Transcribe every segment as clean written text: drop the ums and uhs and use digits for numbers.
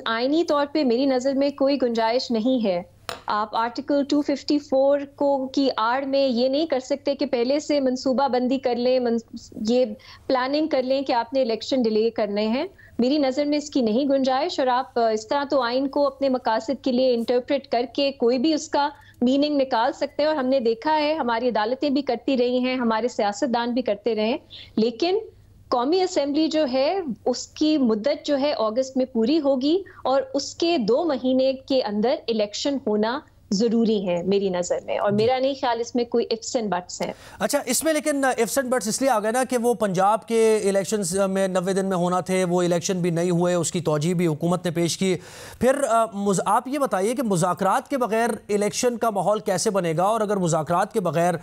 आईनी तौर पे मेरी नज़र में कोई गुंजाइश नहीं है। आप आर्टिकल 254 को की आड़ में ये नहीं कर सकते कि पहले से मंसूबा बंदी कर लें, ये प्लानिंग कर लें कि आपने इलेक्शन डिले करने हैं। मेरी नज़र में इसकी नहीं गुंजाइश, और आप इस तरह तो आइन को अपने मकासद के लिए इंटरप्रेट करके कोई भी उसका मीनिंग निकाल सकते हैं। और हमने देखा है, हमारी अदालतें भी करती रही हैं, हमारे सियासतदान भी करते रहे। लेकिन कौमी असेंबली जो है उसकी मुद्दत जो है अगस्त में पूरी होगी, और उसके 2 महीने के अंदर इलेक्शन होना जरूरी है मेरी नजर में। और मेरा नहीं ख्याल इसमें कोई इफ्स एंड बट्स हैं। अच्छा, इसमें लेकिन इफ्स एंड बट्स इसलिए आ गए ना कि वो पंजाब के इलेक्शंस में 90 दिन में होना थे, वो इलेक्शन भी नहीं हुए, उसकी तौजीह भी हुकूमत ने पेश की। फिर आप ये बताइए कि मुज़ाकरात के बगैर इलेक्शन का माहौल कैसे बनेगा, और अगर मुज़ाकरात के बगैर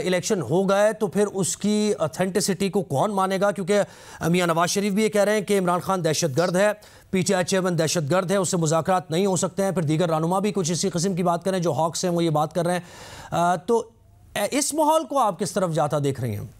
इलेक्शन हो गए तो फिर उसकी ऑथेंटिसिटी को कौन मानेगा? क्योंकि मियां नवाज शरीफ भी ये कह रहे हैं कि इमरान खान दहशतगर्द है, पीटीआई चेयरमैन दहशतगर्द है, उससे मुज़ाकरात नहीं हो सकते हैं। फिर दीगर रहनुमा भी कुछ इसी किस्म की बात कर रहे हैं, जो हॉक्स हैं वो ये बात कर रहे हैं। तो इस माहौल को आप किस तरफ जाता देख रही हैं?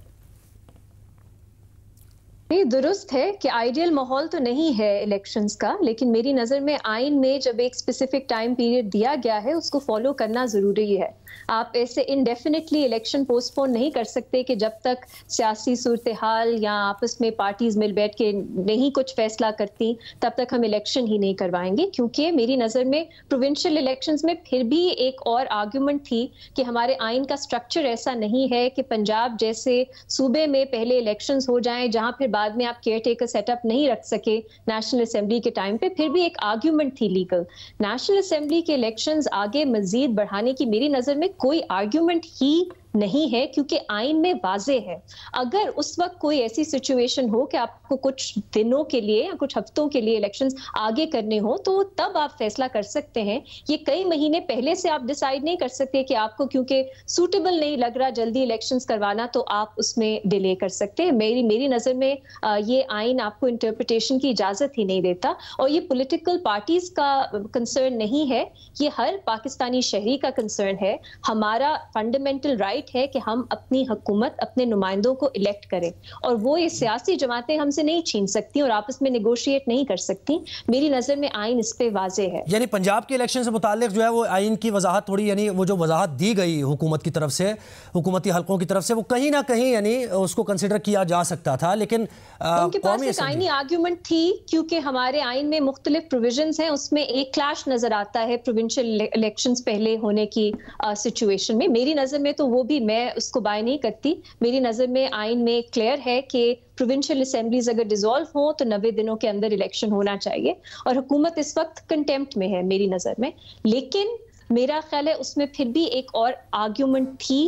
ये दुरुस्त है कि आइडियल माहौल तो नहीं है इलेक्शंस का, लेकिन मेरी नज़र में आइन में जब एक स्पेसिफिक टाइम पीरियड दिया गया है उसको फॉलो करना ज़रूरी है। आप ऐसे इनडेफिनेटली इलेक्शन पोस्टपोन नहीं कर सकते कि जब तक सियासी सूरत हाल या आपस में पार्टीज मिल बैठ के नहीं कुछ फैसला करती तब तक हम इलेक्शन ही नहीं करवाएंगे। क्योंकि मेरी नज़र में प्रोविंशियल इलेक्शंस में फिर भी एक और आर्ग्यूमेंट थी कि हमारे आइन का स्ट्रक्चर ऐसा नहीं है कि पंजाब जैसे सूबे में पहले इलेक्शंस हो जाएं, जहां फिर बाद में आप केयर टेकर सेटअप नहीं रख सके नेशनल असेंबली के टाइम पे। फिर भी एक आर्ग्यूमेंट थी लीगल। नेशनल असेंबली के इलेक्शंस आगे मजीद बढ़ाने की मेरी नज़र में कोई आर्ग्यूमेंट ही नहीं है, क्योंकि आइन में वाजे है। अगर उस वक्त कोई ऐसी सिचुएशन हो कि आपको कुछ दिनों के लिए या कुछ हफ्तों के लिए इलेक्शंस आगे करने हो, तो तब आप फैसला कर सकते हैं। ये कई महीने पहले से आप डिसाइड नहीं कर सकते कि आपको क्योंकि सूटेबल नहीं लग रहा जल्दी इलेक्शंस करवाना, तो आप उसमें डिले कर सकते हैं। मेरी नजर में ये आइन आपको इंटरप्रिटेशन की इजाजत ही नहीं देता। और ये पॉलिटिकल पार्टीज का कंसर्न नहीं है, ये हर पाकिस्तानी शहरी का कंसर्न है। हमारा फंडामेंटल राइट है कि हम अपनी हुकूमत, अपने नुमाइंदों को इलेक्ट करें, और वो ये सियासी जमातें हमसे नहीं छीन सकती और आपस में नेगोशिएट नहीं कर सकती। मेरी नजर में आइन इस पे वाजे है। यानी पंजाब के इलेक्शन से मुताल्लिक जो है वो आइन की वजाहत थोड़ी, यानी वो जो वजाहत दी गई हुकूमत की तरफ से, हुकूमती हलकों की तरफ से, वो कहीं ना कहीं यानी उसको कंसिडर किया जा सकता था। लेकिन उनके पास एक आइनी आर्ग्यूमेंट थी, क्योंकि हमारे आइन में मुख्तलिफ प्रोविजंस हैं, उसमें एक क्लैश नजर आता है प्रोविंशियल इलेक्शंस पहले होने की सिचुएशन में। मेरी नजर में तो वो भी मैं उसको बाय नहीं करती। मेरी नजर में आइन में क्लियर है कि प्रोविंशियल असेंबलीज अगर डिसॉल्व हो तो 90 दिनों के अंदर इलेक्शन होना चाहिए, और हुकूमत इस वक्त कंटेम्प्ट में है मेरी नजर में। लेकिन मेरा ख्याल है उसमें फिर भी एक और आर्ग्यूमेंट थी।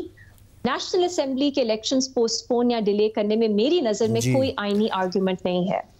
नेशनल असेंबली के इलेक्शंस पोस्टपोन या डिले करने में मेरी नजर में कोई आईनी आर्ग्यूमेंट नहीं है।